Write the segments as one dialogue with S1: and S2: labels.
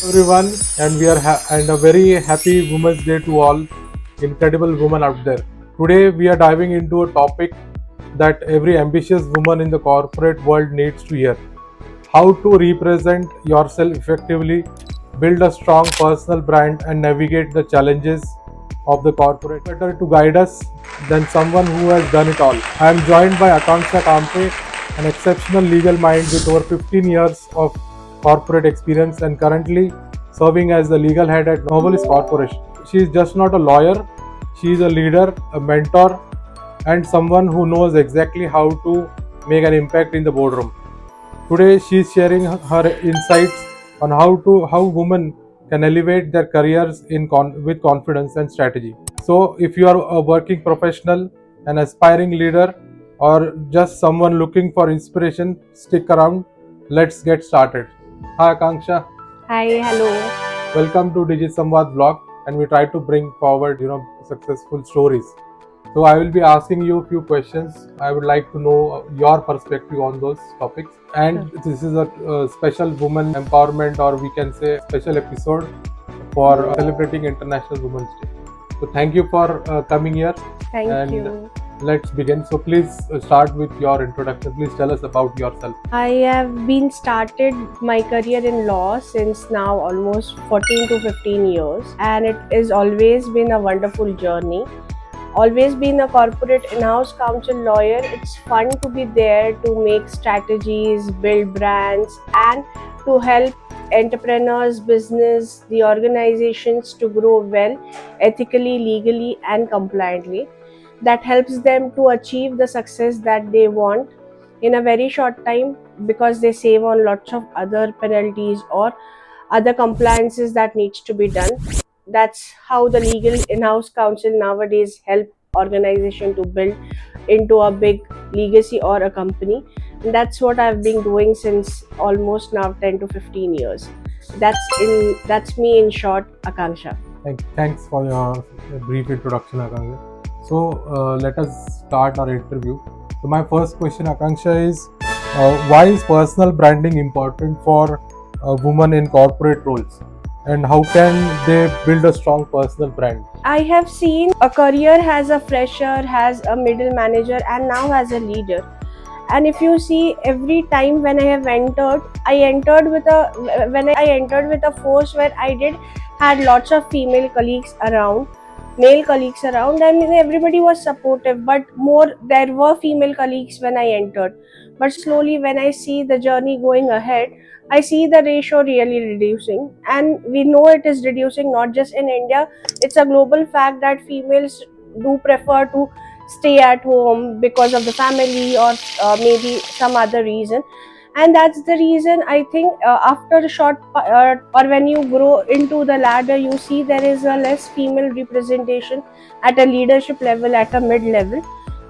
S1: Everyone, and we are and a very happy Women's Day to all incredible women out there. Today we are diving into a topic that every ambitious woman in the corporate world needs to hear: how to represent yourself effectively, build a strong personal brand, and navigate the challenges of the corporate. Better to guide us than someone who has done it all. I am joined by Akanksha Kampe, an exceptional legal mind with over 15 years of corporate experience and currently serving as the legal head at Novelis Corporation. She is just not a lawyer, she is a leader, a mentor, and someone who knows exactly how to make an impact in the boardroom. Today, she is sharing her insights on how women can elevate their careers with confidence and strategy. So, if you are a working professional, an aspiring leader, or just someone looking for inspiration, stick around. Let's get started. Hi, Akanksha.
S2: Hi, hello.
S1: Welcome to Digit Samvad vlog, and we try to bring forward, successful stories. So I will be asking you a few questions. I would like to know your perspective on those topics. And this is a special woman empowerment, or we can say special episode for celebrating International Women's Day. So thank you for coming here.
S2: Thank
S1: And
S2: you.
S1: let's begin. So please start with your introduction. Please tell us about yourself.
S2: I have been started my career in law since now almost 14 to 15 years, and it has always been a wonderful journey. Always been a corporate in-house counsel lawyer. It's fun to be there to make strategies, build brands, and to help entrepreneurs, business, the organizations to grow well, ethically, legally, and compliantly. That helps them to achieve the success that they want in a very short time, because they save on lots of other penalties or other compliances that needs to be done. That's how the legal in-house counsel nowadays help organization to build into a big legacy or a company. And that's what I've been doing since almost now 10 to 15 years. That's me in short, Akanksha.
S1: Thanks for your brief introduction, Akanksha. So let us start our interview. So my first question, Akanksha, is why is personal branding important for a woman in corporate roles, and how can they build a strong personal brand?
S2: I have seen a career as a fresher, as a middle manager, and now as a leader. And if you see, every time when I have entered, I entered with a force where I did had lots of female colleagues around, male colleagues around. I mean, everybody was supportive, but more there were female colleagues when I entered. But slowly, when I see the journey going ahead, I see the ratio really reducing, and we know it is reducing not just in India. It's a global fact that females do prefer to stay at home because of the family or maybe some other reason. And that's the reason I think after a short or when you grow into the ladder, you see there is a less female representation at a leadership level, at a mid level,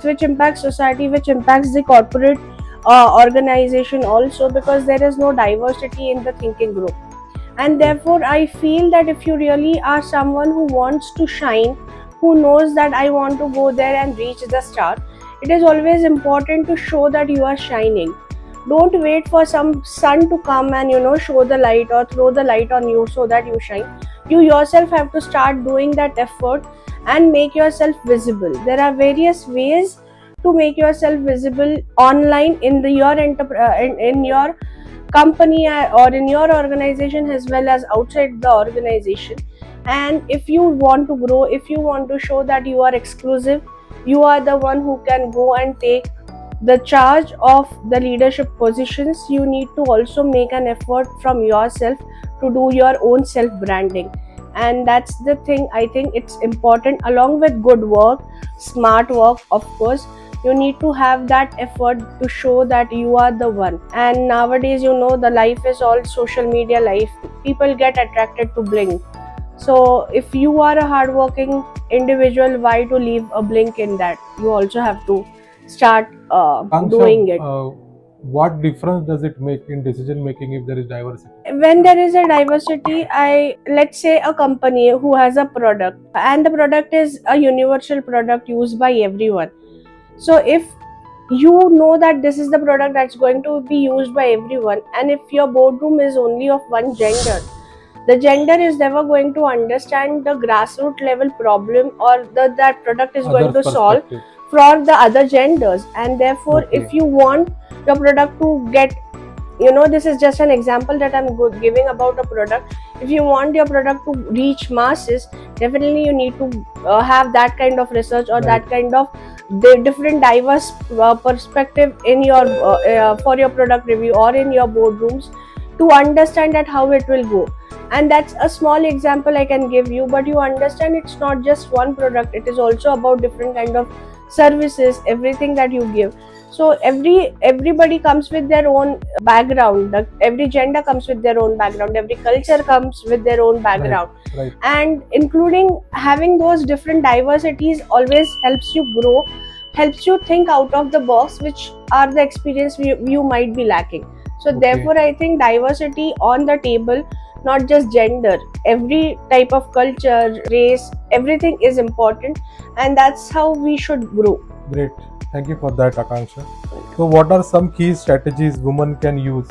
S2: which impacts society, which impacts the corporate organization also, because there is no diversity in the thinking group. And therefore I feel that if you really are someone who wants to shine, who knows that I want to go there and reach the star, it is always important to show that you are shining. Don't wait for some sun to come and show the light or throw the light on you so that you shine. You yourself have to start doing that effort and make yourself visible. There are various ways to make yourself visible online in in your company or in your organization, as well as outside the organization. And if you want to grow, if you want to show that you are exclusive, you are the one who can go and take the charge of the leadership positions, you need to also make an effort from yourself to do your own self branding. And that's the thing I think it's important, along with good work, smart work, of course. You need to have that effort to show that you are the one. And nowadays, the life is all social media life. People get attracted to bling. So if you are a hardworking individual, why to leave a blink in that? You also have to start doing it.
S1: What difference does it make in decision making if there is diversity?
S2: When there is a diversity, let's say a company who has a product, and the product is a universal product used by everyone. So if you know that this is the product that's going to be used by everyone. And if your boardroom is only of one gender, the gender is never going to understand the grassroots level problem or that product is going
S1: Others
S2: to solve
S1: perspective.
S2: for the other genders. And therefore,
S1: Okay.
S2: if you want your product to get, this is just an example that I'm giving about a product. If you want your product to reach masses, definitely you need to have that kind of research or
S1: Right.
S2: that kind of the different diverse perspective in your for your product review or in your boardrooms, to understand that how it will go. And that's a small example I can give you, but you understand it's not just one product, it is also about different kind of services, everything that you give. So everybody comes with their own background, every gender comes with their own background, every culture comes with their own background.
S1: Right.
S2: And including having those different diversities always helps you grow, helps you think out of the box, which are the experience you might be lacking. So
S1: Okay.
S2: therefore I think diversity on the table, not just gender, every type of culture, race, everything is important, and that's how we should grow.
S1: Great. Thank you for that, Akanksha. So, what are some key strategies women can use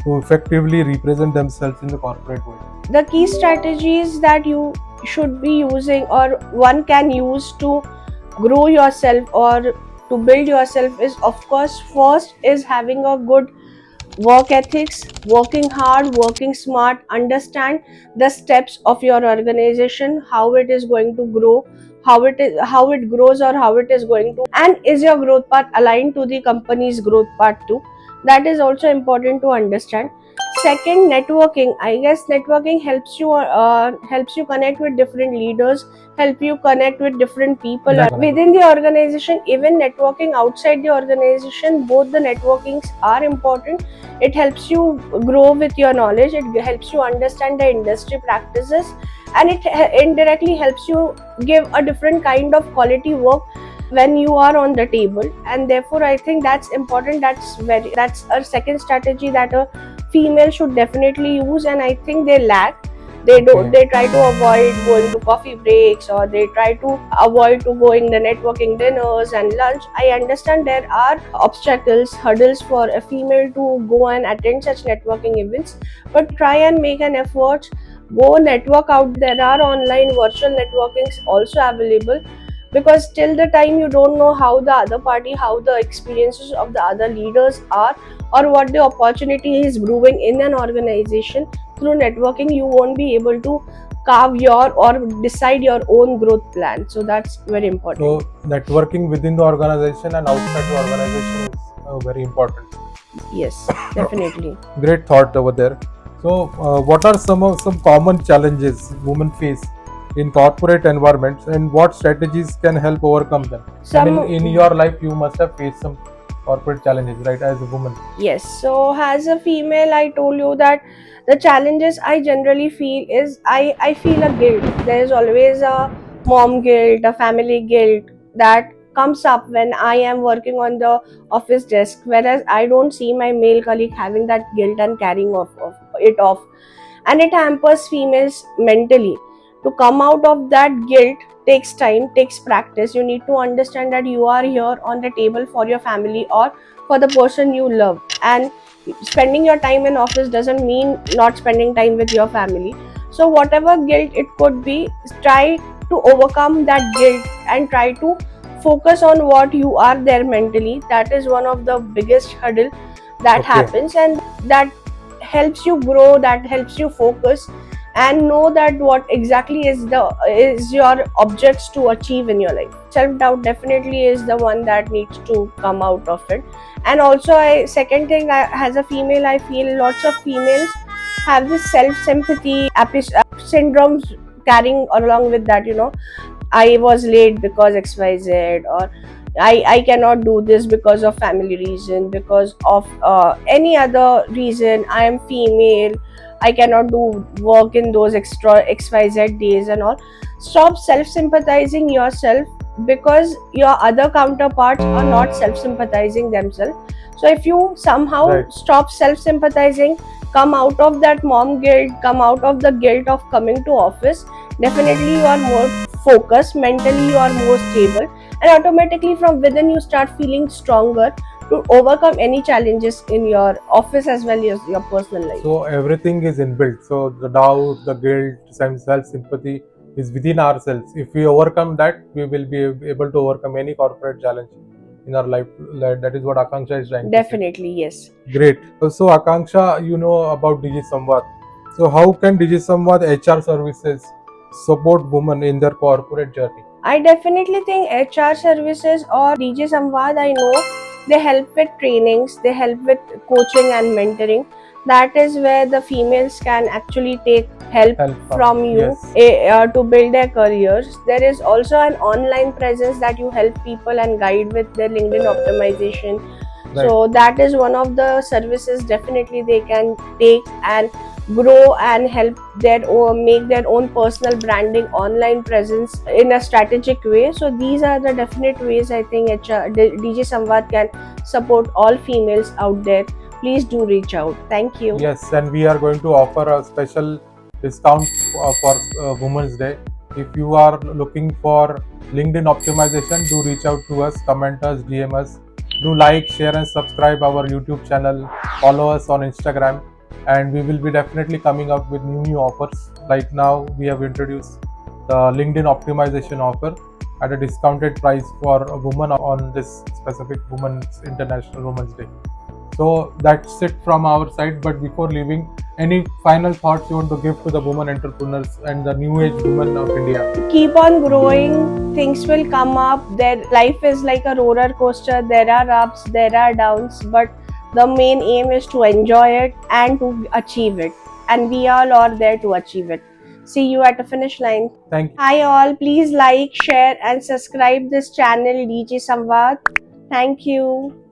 S1: to effectively represent themselves in the corporate world?
S2: The key strategies that you should be using or one can use to grow yourself or to build yourself is, of course, first is having a good work ethics, working hard, working smart, understand the steps of your organization, how it is going to grow, how it grows, or how it is going to, and is your growth path aligned to the company's growth path too. That is also important to understand. Second, networking. I guess networking helps you connect with different leaders, help you connect with different people
S1: Right.
S2: within the organization, even networking outside the organization. Both the networkings are important. It helps you grow with your knowledge, it helps you understand the industry practices, and it indirectly helps you give a different kind of quality work when you are on the table. And therefore I think that's important. That's a second strategy that a female should definitely use, and I think they lack. They try to avoid going to coffee breaks, or they try to avoid to going the networking dinners and lunch. I understand there are obstacles, hurdles for a female to go and attend such networking events, but try and make an effort, go network out. There are online virtual networkings also available, because till the time you don't know how the other party, how the experiences of the other leaders are, or what the opportunity is brewing in an organization, through networking you won't be able to carve your or decide your own growth plan. So that's very important.
S1: So, networking within the organization and outside the organization is very important.
S2: Yes, definitely.
S1: Great thought over there. So, what are some common challenges women face in corporate environments, and what strategies can help overcome them? In your life, you must have faced some corporate challenges, right, as a woman?
S2: Yes. So as a female, I told you that the challenges I generally feel is I feel a guilt. There is always a mom guilt, a family guilt that comes up when I am working on the office desk, whereas I don't see my male colleague having that guilt and carrying of it off, and it hampers females mentally. To come out of that guilt takes time, takes practice. You need to understand that you are here on the table for your family or for the person you love, and spending your time in office doesn't mean not spending time with your family. So whatever guilt it could be, try to overcome that guilt and try to focus on what you are there mentally. That is one of the biggest hurdle that happens, and that helps you grow, that helps you focus and know that what exactly is your objects to achieve in your life. Self doubt definitely is the one that needs to come out of it. And also, second thing, as a female, I feel lots of females have this self sympathy syndromes carrying along with that. I was late because XYZ, or I cannot do this because of family reason, because of any other reason. I am female, I cannot do work in those extra XYZ days and all. Stop self sympathizing yourself, because your other counterparts are not self sympathizing themselves. So if you somehow stop self sympathizing, come out of that mom guilt, come out of the guilt of coming to office, definitely you are more focused, mentally you are more stable, and automatically from within you start feeling stronger to overcome any challenges in your office as well as your personal life.
S1: So everything is inbuilt. So the doubt, the guilt, some self-sympathy is within ourselves. If we overcome that, we will be able to overcome any corporate challenge in our life. That is what Akanksha is trying to say.
S2: Definitely, yes.
S1: Great. So Akanksha, you know about DigiSamvad. So how can DigiSamvad HR services support women in their corporate journey?
S2: I definitely think HR services or DJ Samvad, I know they help with trainings, they help with coaching and mentoring. That is where the females can actually take help from you
S1: Yes.
S2: to build their careers. There is also an online presence that you help people and guide with their LinkedIn optimization.
S1: Right.
S2: So that is one of the services definitely they can take and grow and help their own, make their own personal branding online presence in a strategic way. So these are the definite ways I think DJ Samvad can support all females out there. Please do reach out. Thank you.
S1: Yes, and we are going to offer a special discount for Women's Day. If you are looking for LinkedIn optimization, do reach out to us, comment us, DM us. Do like, share, and subscribe our YouTube channel. Follow us on Instagram, and we will be definitely coming up with new offers. Like now, we have introduced the LinkedIn optimization offer at a discounted price for a woman on this specific Women's International Women's Day. So that's it from our side. But before leaving, any final thoughts you want to give to the women entrepreneurs and the new age women of India?
S2: Keep on growing, things will come up. Their life is like a roller coaster. There are ups, there are downs, but the main aim is to enjoy it and to achieve it. And we all are there to achieve it. See you at the finish line.
S1: Thank you.
S2: Hi all, please like, share and subscribe this channel DJ Samvad. Thank you.